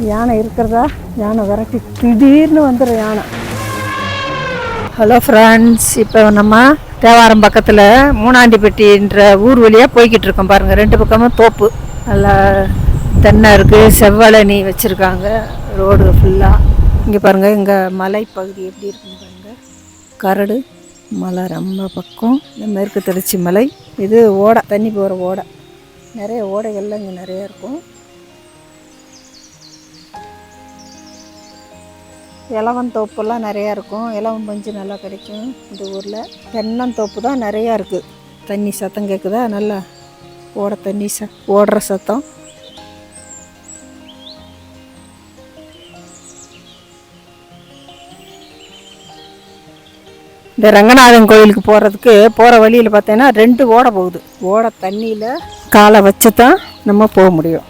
யானை இருக்கிறதா, யானை விரட்டி திடீர்னு வந்துடும் யானை. ஹலோ ஃப்ரெண்ட்ஸ், இப்போ நம்ம தேவாரம் பக்கத்தில் மூணாண்டிப்பட்டின்ற ஊர் வழியாக போய்கிட்டு இருக்கோம். பாருங்கள், ரெண்டு பக்கமும் தோப்பு, நல்லா தென்னை இருக்குது, செவ்வழனி வச்சுருக்காங்க ரோடு ஃபுல்லாக. இங்கே பாருங்கள், இங்கே மலை பகுதி எப்படி இருக்குன்னு பாருங்கள். கரடு மலை ரொம்ப பக்கம். இந்த மேற்கு தொடர்ச்சி மலை. இது ஓடை, தண்ணி போகிற ஓடை. நிறைய ஓடைகள்லாம் இங்கே நிறையா இருக்கும். இலவந்தோப்புலாம் நிறையா இருக்கும். இலவம் பஞ்சு நல்லா கிடைக்கும் இந்த ஊரில். தென்னந்தோப்பு தான் நிறையா இருக்குது. தண்ணி சத்தம் கேட்குதா, நல்லா ஓட தண்ணி ஓடுற சத்தம். இந்த ரங்கநாதன் கோயிலுக்கு போகிறதுக்கு போகிற வழியில் பார்த்தீங்கன்னா 2 ஓடை போகுது. ஓடை தண்ணியில் காலை வச்சு தான் நம்ம போக முடியும்.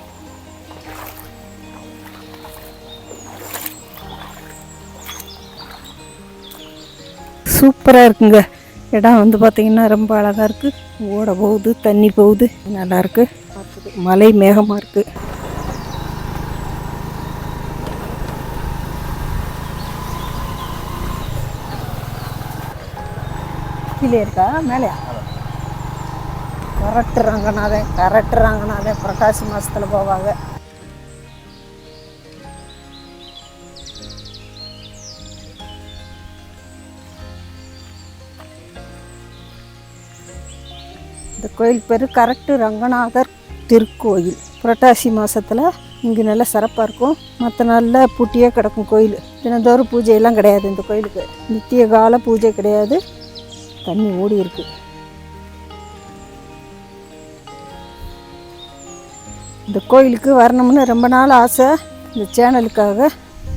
சூப்பராக இருக்குங்க இடம். வந்து பார்த்திங்கன்னா ரொம்ப அழகாக இருக்குது. ஓடை போகுது, தண்ணி போகுது, நல்லாயிருக்கு. மலை மேகமாக இருக்குது. கீழே இருக்கா மேலே? கரெக்டுறாங்கனாதே புரட்டாசி மாதத்தில் போவாங்க. இந்த கோயில் பேர் கரெக்டு ரங்கநாதர் திருக்கோயில். புரட்டாசி மாதத்தில் இங்கே நல்லா சிறப்பாக இருக்கும். மற்ற நாளில் பூட்டியே கிடக்கும் கோயில். தினந்தோறும் பூஜையெல்லாம் கிடையாது இந்த கோயிலுக்கு. நித்திய கால பூஜை கிடையாது. தண்ணி ஓடி இருக்கு. இந்த கோயிலுக்கு வரணும்னு ரொம்ப நாள் ஆசை. இந்த சேனலுக்காக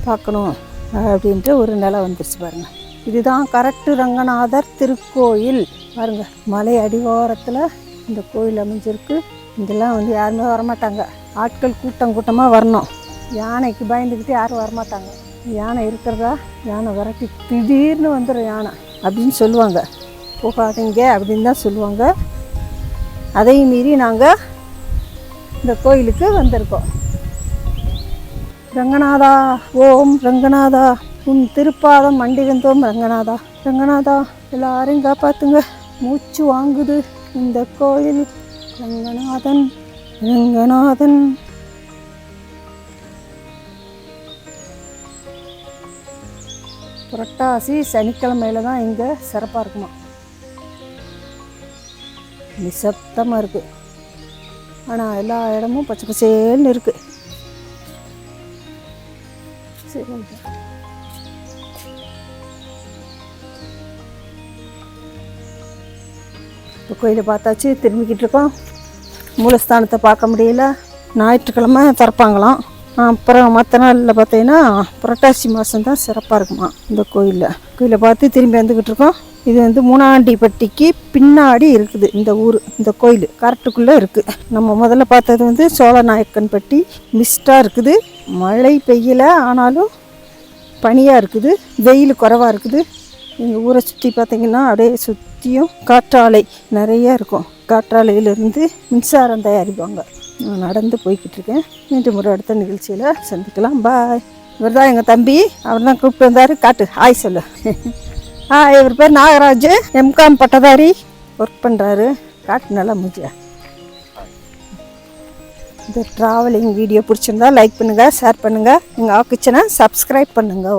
பார்க்கணும் அப்படின்ட்டு ஒரு நிலை வந்துருச்சு பாருங்க. இதுதான் கரெக்டு ரங்கநாதர் திருக்கோயில். பாருங்க, மலை அடிவாரத்தில் இந்த கோயில் அமைஞ்சிருக்கு. இங்கெல்லாம் வந்து யாருமே வரமாட்டாங்க. ஆட்கள் கூட்டமாக வரணும். யானைக்கு பயந்துக்கிட்டு யாரும் வரமாட்டாங்க. யானை இருக்கிறதா, யானை விரட்டி திடீர்னு வந்துடும் யானை அப்படின்னு சொல்லுவாங்க. போகாதீங்க அப்படின்னு தான் சொல்லுவாங்க. அதையும் மீறி நாங்கள் இந்த கோயிலுக்கு வந்திருக்கோம். ரங்கநாதா, ஓம் ரங்கநாதா, உன் திருப்பாதம் மண்டிருந்தோம் ரங்கநாதா. ரங்கநாதா, எல்லாரையும் காப்பாற்றுங்க. மூச்சு வாங்குது இந்த கோயில். ரங்கநாதன் ரங்கநாதன். புரட்டாசி சனிக்கிழமையில தான் இங்கே சிறப்பாக இருக்குமா. நிசப்தமாக இருக்குது. ஆனால் எல்லா இடமும் பச்சை பசேல்னு இருக்குது. சரி, இப்போ கோயிலை பார்த்தாச்சு, திரும்பிக்கிட்டு இருக்கோம். மூலஸ்தானத்தை பார்க்க முடியல. ஞாயிற்றுக்கிழமை திறப்பாங்களாம். அப்புறம் மற்ற நாளில் பார்த்தீங்கன்னா புரட்டாசி மாதம் தான் சிறப்பாக இருக்குமா இந்த கோயிலை பார்த்து திரும்பி வந்துக்கிட்டு இருக்கோம். இது வந்து மூணாண்டிப்பட்டிக்கு பின்னாடி இருக்குது இந்த ஊர். இந்த கோயில் கரெக்டுக்குள்ளே இருக்குது. நம்ம முதல்ல பார்த்தது வந்து சோழநாயக்கன்பட்டி. மிஸ்டாக இருக்குது, மழை பெய்யலை, ஆனாலும் பனியாக இருக்குது, வெயில் குறைவாக இருக்குது. எங்கள் ஊரை சுற்றி பார்த்திங்கன்னா அப்படியே சுற்றியும் காற்றாலை நிறைய இருக்கும். காற்றாலையிலேருந்து மின்சாரம் தயாரிப்பாங்க. நான் நடந்து போய்கிட்டு இருக்கேன். மீண்டும் ஒரு அடுத்த நிகழ்ச்சியில் சந்திக்கலாம். பாய். இவர் தான் எங்கள் தம்பி. அவர் தான் கூப்பிட்டு வந்தார். காட்டு ஹாய் சொல்லு. இவர் பேர் நாகராஜ். எம்காம் பட்டதாரி, ஒர்க் பண்ணுறாரு. காட்டு நல்லா மூஞ்சியா. இந்த ட்ராவலிங் வீடியோ பிடிச்சிருந்தா லைக் பண்ணுங்கள், ஷேர் பண்ணுங்கள். எங்கள் கிச்சனை சப்ஸ்கிரைப் பண்ணுங்க.